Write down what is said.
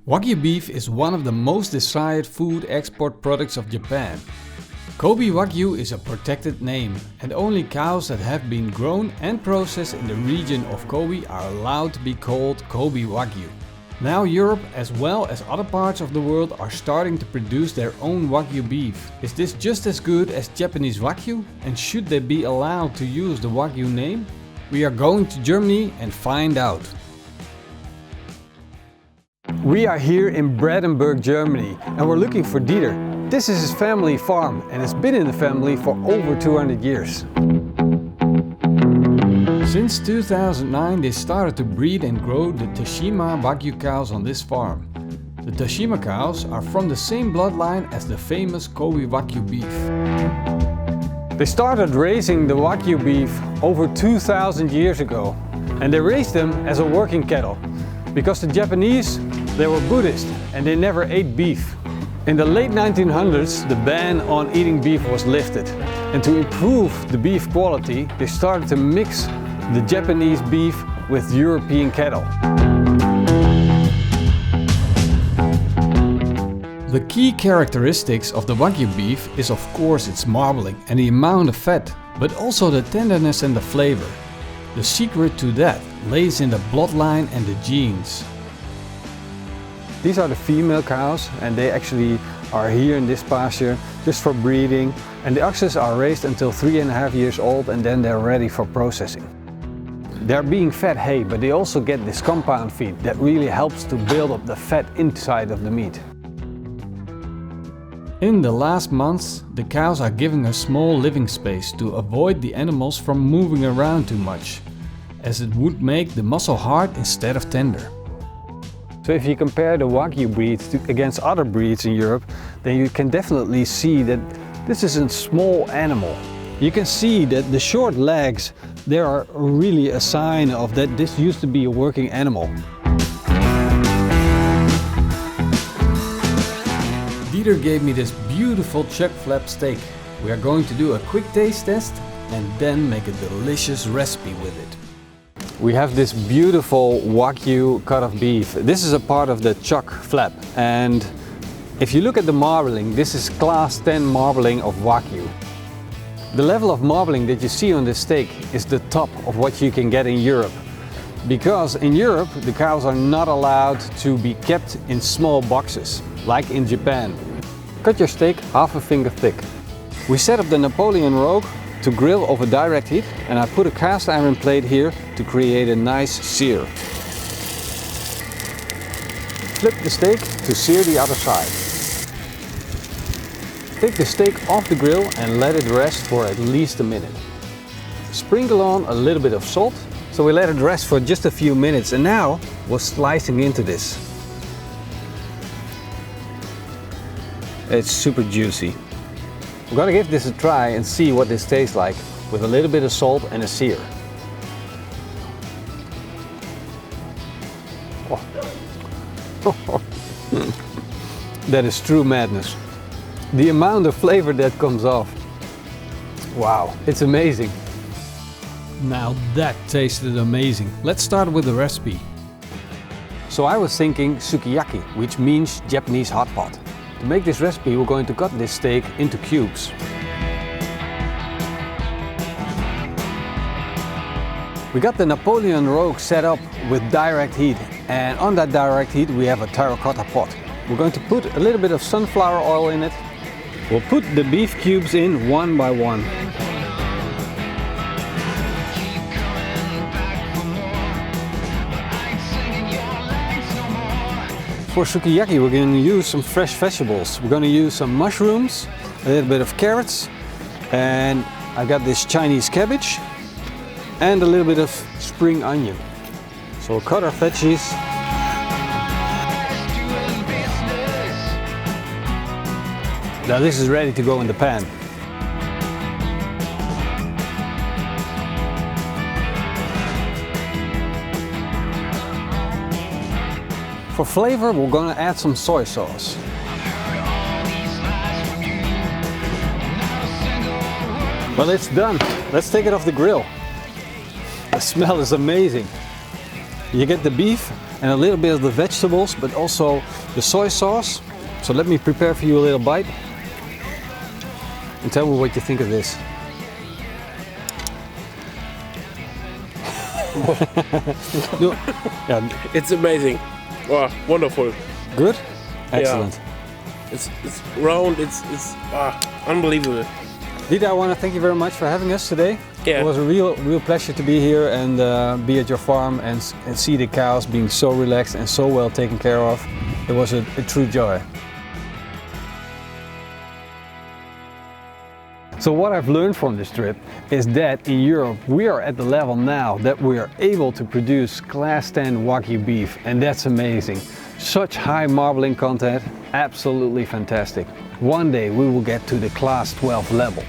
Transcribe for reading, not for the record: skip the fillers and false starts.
Wagyu beef is one of the most desired food export products of Japan. Kobe Wagyu is a protected name, and only cows that have been grown and processed in the region of Kobe are allowed to be called Kobe Wagyu. Now Europe as well as other parts of the world are starting to produce their own Wagyu beef. Is this just as good as Japanese Wagyu? And should they be allowed to use the Wagyu name? We are going to Germany and find out. We are here in Brandenburg, Germany, and we're looking for Dieter. This is his family farm and it's been in the family for over 200 years. Since 2009 they started to breed and grow the Tashima Wagyu cows on this farm. The Tashima cows are from the same bloodline as the famous Kobe Wagyu beef. They started raising the Wagyu beef over 2,000 years ago, and they raised them as a working cattle because the Japanese, they were Buddhist and they never ate beef. In the late 1900s, the ban on eating beef was lifted, and to improve the beef quality, they started to mix the Japanese beef with European cattle. The key characteristics of the Wagyu beef is of course its marbling and the amount of fat, but also the tenderness and the flavor. The secret to that lays in the bloodline and the genes. These are the female cows, and they actually are here in this pasture just for breeding, and the oxes are raised until 3.5 years old and then they're ready for processing. They're being fed hay, but they also get this compound feed that really helps to build up the fat inside of the meat. In the last months, the cows are given a small living space to avoid the animals from moving around too much, as it would make the muscle hard instead of tender. So if you compare the Wagyu breeds against other breeds in Europe, then you can definitely see that this is a small animal. You can see that the short legs, they are really a sign of that this used to be a working animal. Dieter gave me this beautiful chuck flap steak. We are going to do a quick taste test and then make a delicious recipe with it. We have this beautiful Wagyu cut of beef. This is a part of the chuck flap, and if you look at the marbling, this is class 10 marbling of Wagyu. The level of marbling that you see on this steak is the top of what you can get in Europe, because in Europe the cows are not allowed to be kept in small boxes like in Japan. Cut your steak half a finger thick. We set up the Napoleon rogue to grill over direct heat, and I put a cast iron plate here to create a nice sear. Flip the steak to sear the other side. Take the steak off the grill and let it rest for at least a minute. Sprinkle on a little bit of salt. So we let it rest for just a few minutes, and now we're slicing into this. It's super juicy. I'm gonna give this a try and see what this tastes like with a little bit of salt and a sear. Oh. That is true madness. The amount of flavor that comes off. Wow, it's amazing. Now that tasted amazing. Let's start with the recipe. So I was thinking sukiyaki, which means Japanese hot pot. To make this recipe, we're going to cut this steak into cubes. We got the Napoleon rogue set up with direct heat, and on that direct heat we have a terracotta pot. We're going to put a little bit of sunflower oil in it. We'll put the beef cubes in one by one. For sukiyaki we're going to use some fresh vegetables. We're going to use some mushrooms, a little bit of carrots, and I got this Chinese cabbage and a little bit of spring onion. So we'll cut our veggies. Now this is ready to go in the pan. For flavor, we're going to add some soy sauce. Well, it's done. Let's take it off the grill. The smell is amazing. You get the beef and a little bit of the vegetables, but also the soy sauce. So let me prepare for you a little bite and tell me what you think of this. No, yeah. It's amazing. Wow, wonderful. Good? Excellent. Yeah. It's round, it's unbelievable. Dieter, I want to thank you very much for having us today. Yeah. It was a real pleasure to be here and be at your farm and see the cows being so relaxed and so well taken care of. It was a true joy. So what I've learned from this trip is that in Europe we are at the level now that we are able to produce class 10 Wagyu beef, and that's amazing. Such high marbling content, absolutely fantastic. One day we will get to the class 12 level.